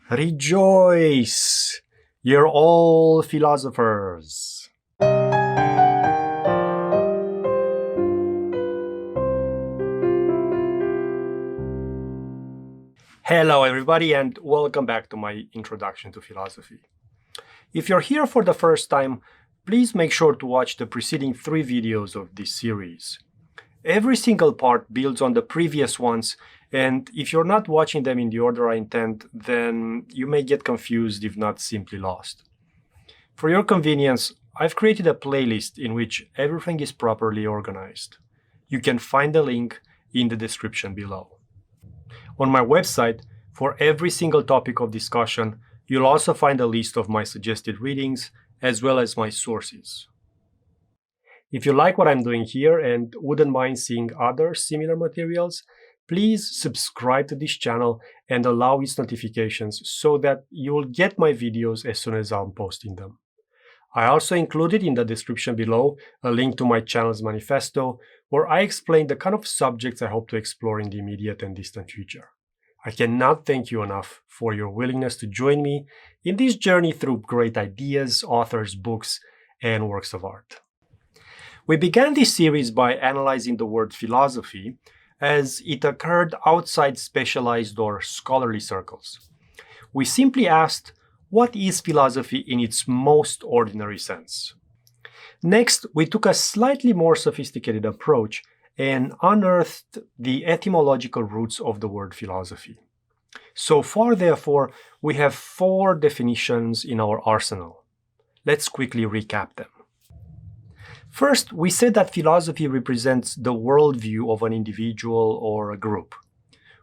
Rejoice! You're all philosophers. Hello everybody and welcome back to my introduction to philosophy. If you're here for the first time, please make sure to watch the preceding 3 videos of this series. Every single part builds on the previous ones, and if you're not watching them in the order I intend, then you may get confused if not simply lost. For your convenience, I've created a playlist in which everything is properly organized. You can find the link in the description below. On my website, for every single topic of discussion, you'll also find a list of my suggested readings as well as my sources. If you like what I'm doing here and wouldn't mind seeing other similar materials, please subscribe to this channel and allow its notifications so that you will get my videos as soon as I'm posting them. I also included in the description below a link to my channel's manifesto, where I explain the kind of subjects I hope to explore in the immediate and distant future. I cannot thank you enough for your willingness to join me in this journey through great ideas, authors, books, and works of art. We began this series by analyzing the word philosophy as it occurred outside specialized or scholarly circles. We simply asked, what is philosophy in its most ordinary sense? Next, we took a slightly more sophisticated approach and unearthed the etymological roots of the word philosophy. So far, therefore, we have 4 definitions in our arsenal. Let's quickly recap them. First, we said that philosophy represents the worldview of an individual or a group.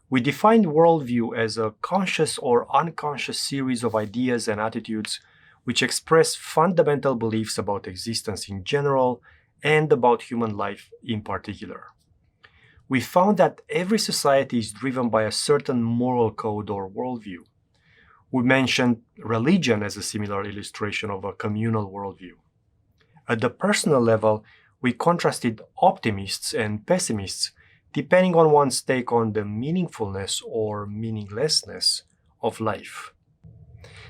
We defined worldview as a conscious or unconscious series of ideas and attitudes which express fundamental beliefs about existence in general and about human life in particular. We found that every society is driven by a certain moral code or worldview. We mentioned religion as a similar illustration of a communal worldview. At the personal level, we contrasted optimists and pessimists depending on one's take on the meaningfulness or meaninglessness of life.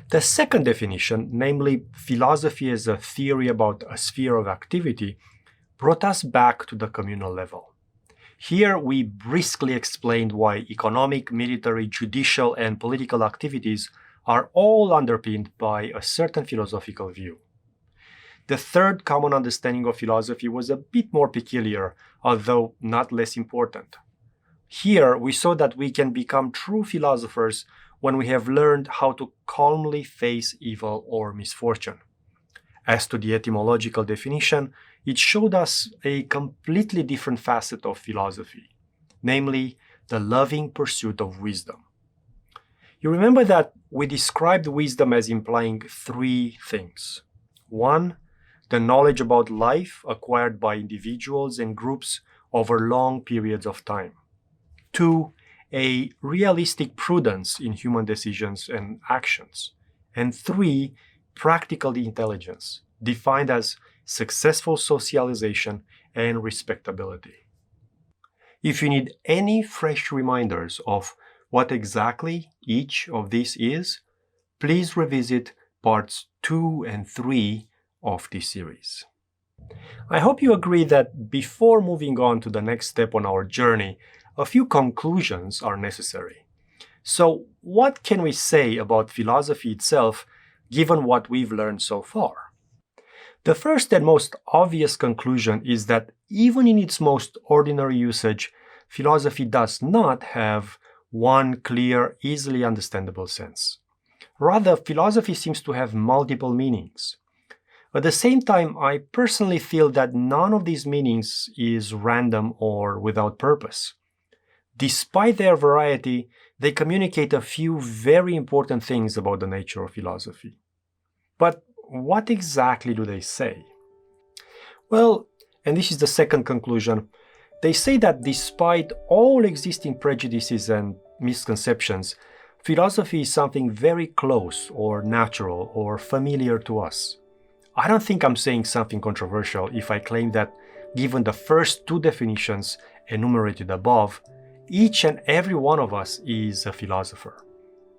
The second definition, namely philosophy as a theory about a sphere of activity, brought us back to the communal level. Here we briskly explained why economic, military, judicial, and political activities are all underpinned by a certain philosophical view. The third common understanding of philosophy was a bit more peculiar, although not less important. Here we saw that we can become true philosophers when we have learned how to calmly face evil or misfortune. As to the etymological definition, it showed us a completely different facet of philosophy, namely the loving pursuit of wisdom. You remember that we described wisdom as implying 3 things. 1. The knowledge about life acquired by individuals and groups over long periods of time. 2. A realistic prudence in human decisions and actions. And 3. Practical intelligence, defined as successful socialization and respectability. If you need any fresh reminders of what exactly each of these is, please revisit parts 2 and 3 of this series. I hope you agree that before moving on to the next step on our journey, a few conclusions are necessary. So, what can we say about philosophy itself, given what we've learned so far? The first and most obvious conclusion is that even in its most ordinary usage, philosophy does not have one clear, easily understandable sense. Rather, philosophy seems to have multiple meanings. At the same time, I personally feel that none of these meanings is random or without purpose. Despite their variety, they communicate a few very important things about the nature of philosophy. But what exactly do they say? Well, and this is the second conclusion, they say that despite all existing prejudices and misconceptions, philosophy is something very close or natural or familiar to us. I don't think I'm saying something controversial if I claim that, given the first 2 definitions enumerated above, each and every one of us is a philosopher.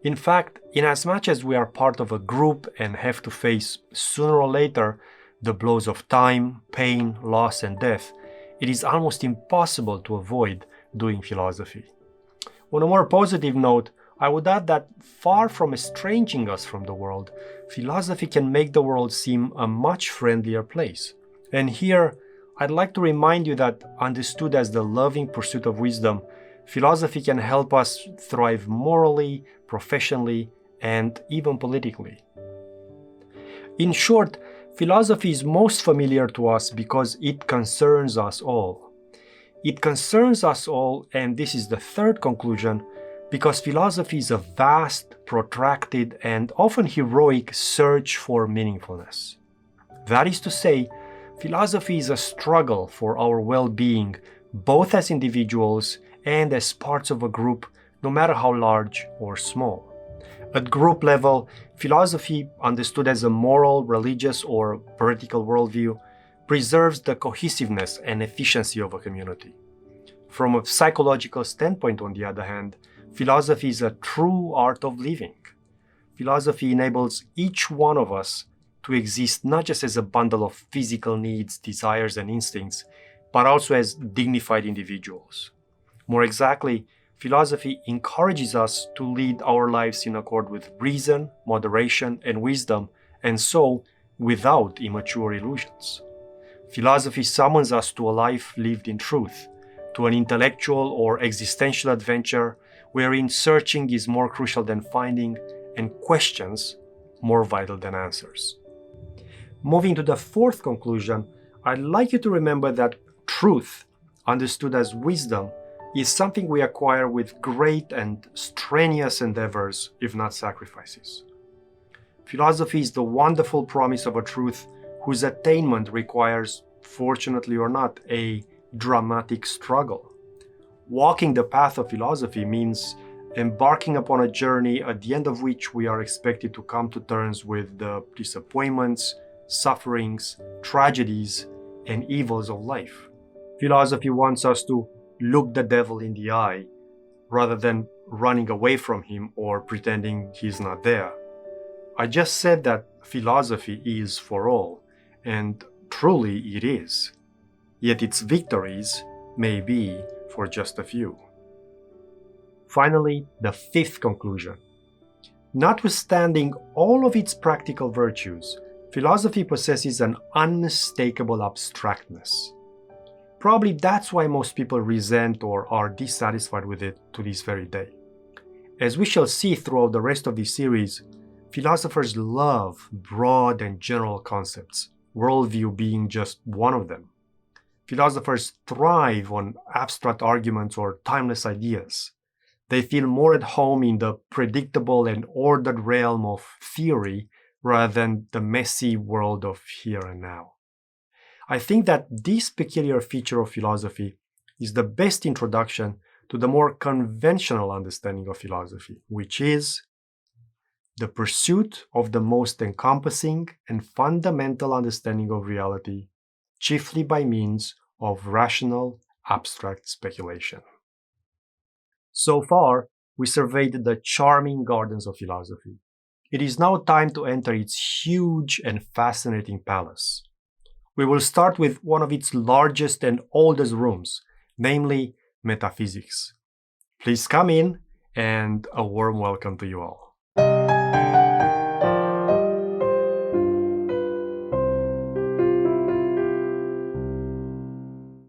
In fact, inasmuch as we are part of a group and have to face, sooner or later, the blows of time, pain, loss, and death, it is almost impossible to avoid doing philosophy. On a more positive note, I would add that far from estranging us from the world, philosophy can make the world seem a much friendlier place. And here, I'd like to remind you that, understood as the loving pursuit of wisdom, philosophy can help us thrive morally, professionally, and even politically. In short, philosophy is most familiar to us because it concerns us all. It concerns us all, and this is the third conclusion, because philosophy is a vast, protracted, and often heroic search for meaningfulness. That is to say, philosophy is a struggle for our well-being, both as individuals and as parts of a group, no matter how large or small. At group level, philosophy, understood as a moral, religious, or political worldview, preserves the cohesiveness and efficiency of a community. From a psychological standpoint, on the other hand, philosophy is a true art of living. Philosophy enables each one of us to exist not just as a bundle of physical needs, desires, and instincts, but also as dignified individuals. More exactly, philosophy encourages us to lead our lives in accord with reason, moderation, and wisdom, and so without immature illusions. Philosophy summons us to a life lived in truth, to an intellectual or existential adventure wherein searching is more crucial than finding and questions more vital than answers. Moving to the fourth conclusion, I'd like you to remember that truth, understood as wisdom, is something we acquire with great and strenuous endeavors, if not sacrifices. Philosophy is the wonderful promise of a truth whose attainment requires, fortunately or not, a dramatic struggle. Walking the path of philosophy means embarking upon a journey at the end of which we are expected to come to terms with the disappointments, sufferings, tragedies, and evils of life. Philosophy wants us to look the devil in the eye rather than running away from him or pretending he's not there. I just said that philosophy is for all, and truly it is. Yet its victories may be for just a few. Finally, the fifth conclusion. Notwithstanding all of its practical virtues, philosophy possesses an unmistakable abstractness. Probably that's why most people resent or are dissatisfied with it to this very day. As we shall see throughout the rest of this series, philosophers love broad and general concepts, worldview being just one of them. Philosophers thrive on abstract arguments or timeless ideas. They feel more at home in the predictable and ordered realm of theory rather than the messy world of here and now. I think that this peculiar feature of philosophy is the best introduction to the more conventional understanding of philosophy, which is the pursuit of the most encompassing and fundamental understanding of reality, chiefly by means of rational, abstract speculation. So far, we surveyed the charming gardens of philosophy. It is now time to enter its huge and fascinating palace. We will start with one of its largest and oldest rooms, namely metaphysics. Please come in, and a warm welcome to you all.